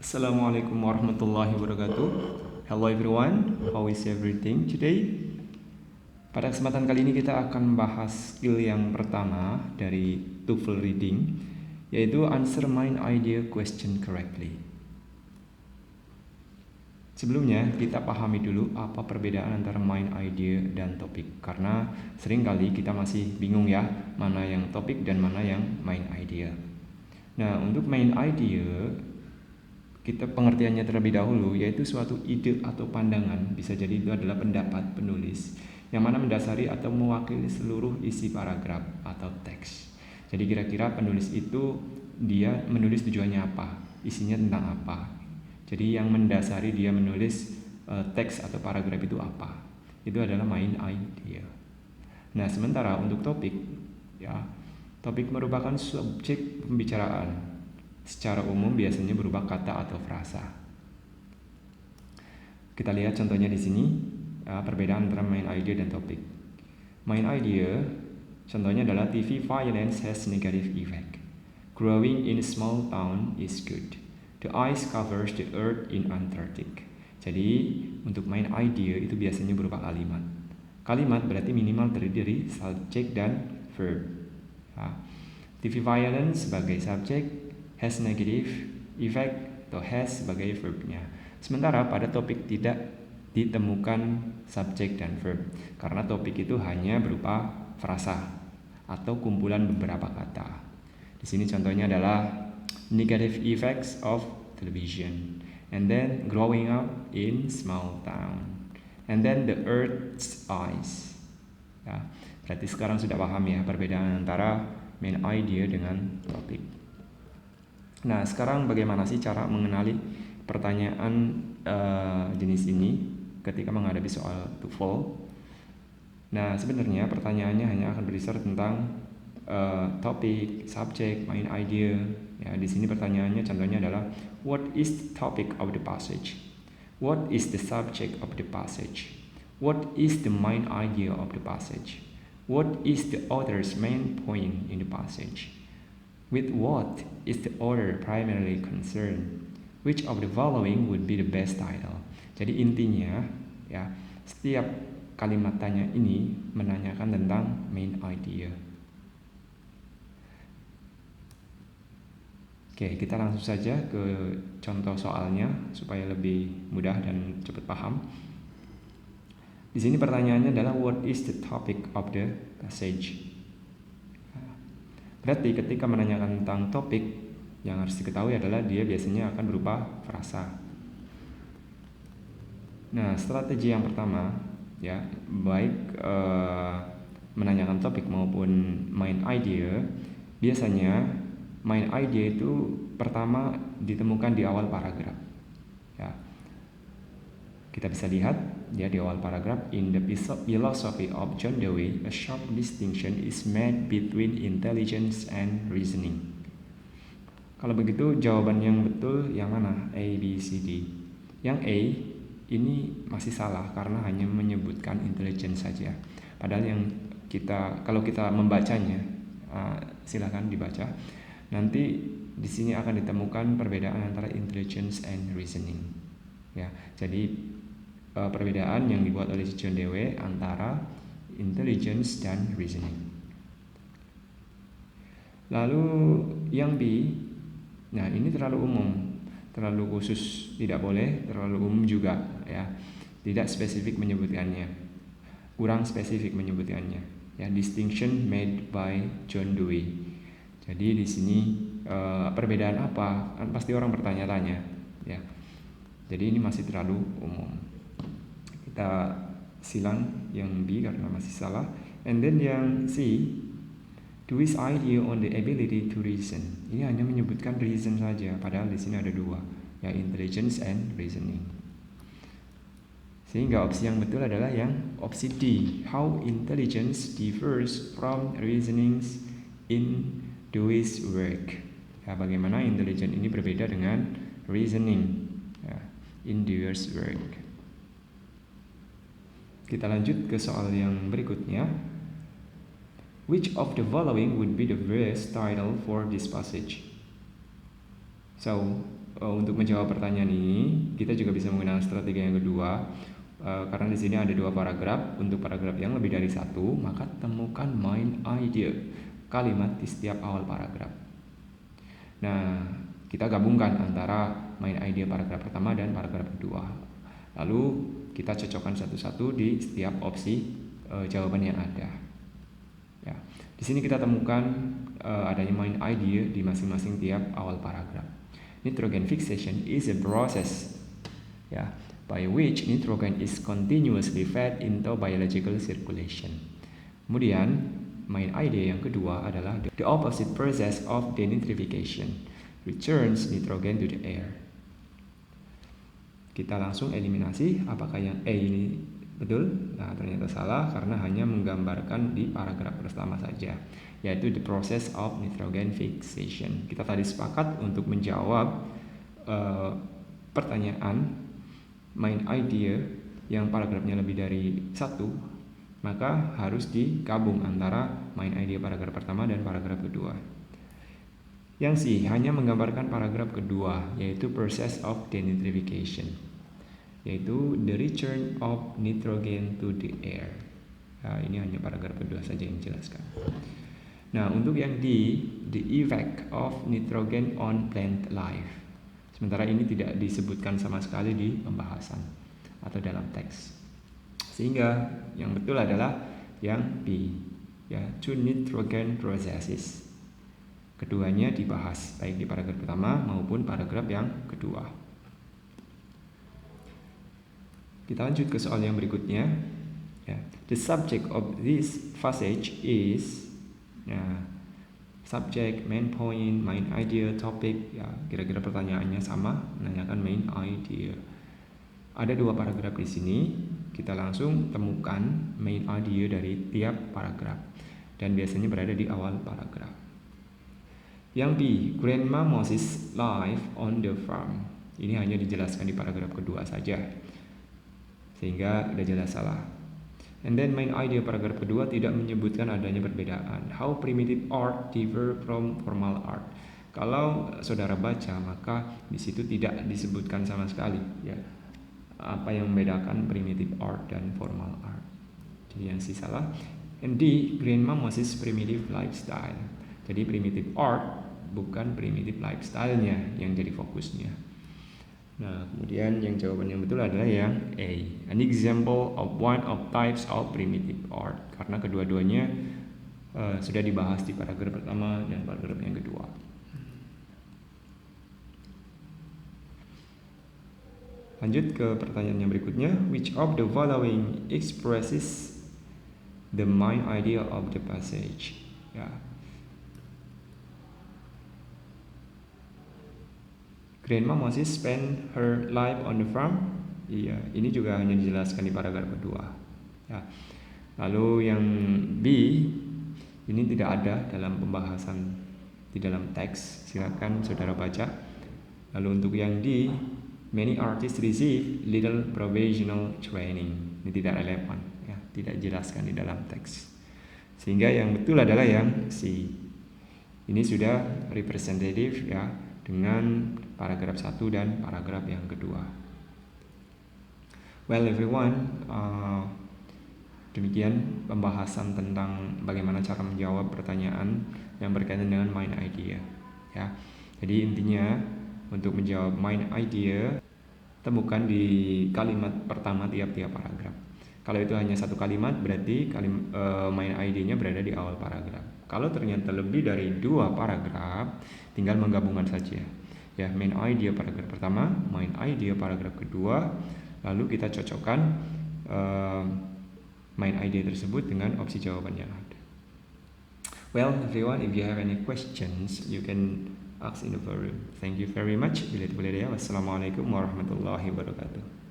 Assalamualaikum warahmatullahi wabarakatuh. Hello everyone, how is everything today? Pada kesempatan kali ini kita akan membahas skill yang pertama dari TOEFL reading, yaitu answer main idea question correctly. Sebelumnya kita pahami dulu apa perbedaan antara main idea dan topik, karena seringkali kita masih bingung ya, mana yang topik dan mana yang main idea. Nah, untuk main idea kita pengertiannya terlebih dahulu, yaitu suatu ide atau pandangan, bisa jadi itu adalah pendapat penulis yang mana mendasari atau mewakili seluruh isi paragraf atau teks. Jadi kira-kira penulis itu dia menulis tujuannya apa, isinya tentang apa. Jadi yang mendasari dia menulis teks atau paragraf itu apa, itu adalah main idea. Nah, sementara untuk topik, ya, topik merupakan subjek pembicaraan. Secara umum biasanya berupa kata atau frasa. Kita lihat contohnya di sini, perbedaan antara main idea dan topik. Main idea contohnya adalah TV violence has negative effect. Growing in a small town is good. The ice covers the earth in Antarctic. Jadi untuk main idea itu biasanya berupa kalimat. Kalimat berarti minimal terdiri dari subjek dan verb. TV violence sebagai subjek, has negative effect atau has sebagai verbnya. Sementara pada topik tidak ditemukan subjek dan verb, karena topik itu hanya berupa frasa atau kumpulan beberapa kata. Di sini contohnya adalah negative effects of television, and then growing up in small town, and then the earth's ice. Ya, berarti sekarang sudah paham ya perbedaan antara main idea dengan topik. Nah, sekarang bagaimana sih cara mengenali pertanyaan jenis ini ketika menghadapi soal TOEFL? Nah, sebenarnya pertanyaannya hanya akan berisi tentang topik, subjek, main idea. Ya, di sini pertanyaannya contohnya adalah what is the topic of the passage? What is the subject of the passage? What is the main idea of the passage? What is the author's main point in the passage? With what is the author primarily concerned? Which of the following would be the best title? Jadi intinya ya, setiap kalimat tanya ini menanyakan tentang main idea. Oke, kita langsung saja ke contoh soalnya supaya lebih mudah dan cepat paham. Di sini pertanyaannya adalah what is the topic of the passage? Berarti ketika menanyakan tentang topik, yang harus diketahui adalah dia biasanya akan berupa frasa. Nah, strategi yang pertama, ya, baik menanyakan topik maupun main idea, biasanya main idea itu pertama ditemukan di awal paragraf. Ya, kita bisa lihat ya di awal paragraf, in the philosophy of John Dewey, a sharp distinction is made between intelligence and reasoning. Kalau begitu jawaban yang betul yang mana? A, B, C, D. Yang A ini masih salah karena hanya menyebutkan intelligence saja. Padahal yang kalau kita membacanya, silakan dibaca. Nanti di sini akan ditemukan perbedaan antara intelligence and reasoning. Ya, jadi perbedaan yang dibuat oleh John Dewey antara intelligence dan reasoning. Lalu yang B, nah ini terlalu umum, terlalu khusus, tidak boleh, terlalu umum juga ya, tidak spesifik menyebutkannya, kurang spesifik menyebutkannya. Ya, distinction made by John Dewey. Jadi di sini perbedaan apa? Kan pasti orang bertanya-tanya, ya. Jadi ini masih terlalu umum. Kita silang yang B karena masih salah. And then yang C, Dewey's idea on the ability to reason. Ini hanya menyebutkan reason saja, padahal di sini ada dua, ya, intelligence and reasoning. Sehingga opsi yang betul adalah yang opsi D, how intelligence differs from reasonings in Dewey's work. Ya, bagaimana intelligence ini berbeda dengan reasoning, ya, in Dewey's work. Kita lanjut ke soal yang berikutnya. Which of the following would be the best title for this passage? Untuk menjawab pertanyaan ini, kita juga bisa menggunakan strategi yang kedua. Karena di sini ada 2 paragraf. Untuk paragraf yang lebih dari 1, maka temukan main idea kalimat di setiap awal paragraf. Nah, kita gabungkan antara main idea paragraf pertama dan paragraf kedua. Lalu kita cocokkan satu-satu di setiap opsi jawaban yang ada. Ya, di sini kita temukan adanya main idea di masing-masing tiap awal paragraf. Nitrogen fixation is a process, by which nitrogen is continuously fed into biological circulation. Kemudian, main idea yang kedua adalah the opposite process of denitrification returns nitrogen to the air. Kita langsung eliminasi apakah yang A ini betul. Nah, ternyata salah karena hanya menggambarkan di paragraf pertama saja, yaitu the process of nitrogen fixation. Kita tadi sepakat untuk menjawab pertanyaan main idea yang paragrafnya lebih dari 1, maka harus digabung antara main idea paragraf pertama dan paragraf kedua. Yang C hanya menggambarkan paragraf kedua, yaitu process of denitrification, yaitu the return of nitrogen to the air. Nah, ini hanya paragraf kedua saja yang dijelaskan. Nah, untuk yang D, the effect of nitrogen on plant life. Sementara ini tidak disebutkan sama sekali di pembahasan atau dalam teks. Sehingga yang betul adalah yang B, two nitrogen processes. Keduanya dibahas baik di paragraf pertama maupun paragraf yang kedua. Kita lanjut ke soal yang berikutnya. The subject of this passage is subject, main point, main idea, topic. Kira-kira pertanyaannya sama, menanyakan main idea. Ada 2 paragraf di sini. Kita langsung temukan main idea dari tiap paragraf, dan biasanya berada di awal paragraf. Yang B, Grandma Moses live on the farm. Ini hanya dijelaskan di paragraf kedua saja, sehingga udah jelas salah. And then main idea paragraf kedua tidak menyebutkan adanya perbedaan. How primitive art differ from formal art. Kalau saudara baca, maka di situ tidak disebutkan sama sekali apa yang membedakan primitive art dan formal art. Jadi yang C salah. And D, Grandma Moses primitive lifestyle. Jadi primitive art bukan primitive lifestyle-nya yang jadi fokusnya. Nah, kemudian yang jawaban yang betul adalah yang A, an example of one of types of primitive art. Karena kedua-duanya sudah dibahas di paragraf pertama dan paragraf yang kedua. Lanjut ke pertanyaan yang berikutnya. Which of the following expresses the main idea of the passage? Grandma Moses spend her life on the farm. Iya, ini juga hanya dijelaskan di paragraf kedua. Lalu yang B, ini tidak ada dalam pembahasan di dalam teks. Silakan saudara baca. Lalu untuk yang D, many artists receive little professional training. Ini tidak relevan, tidak dijelaskan di dalam teks. Sehingga yang betul adalah yang C. Ini sudah representatif dengan paragraf 1 dan paragraf yang kedua. Well everyone, demikian pembahasan tentang bagaimana cara menjawab pertanyaan yang berkaitan dengan main idea. Jadi intinya untuk menjawab main idea, temukan di kalimat pertama tiap-tiap paragraf. Kalau itu hanya 1 kalimat, berarti main idea-nya berada di awal paragraf. Kalau ternyata lebih dari 2 paragraf, tinggal menggabungkan saja. Main idea paragraf pertama, main idea paragraf kedua, lalu kita cocokkan main idea tersebut dengan opsi jawaban yang ada. Well, everyone, if you have any questions, you can ask in the forum. Thank you very much. Wassalamualaikum warahmatullahi wabarakatuh.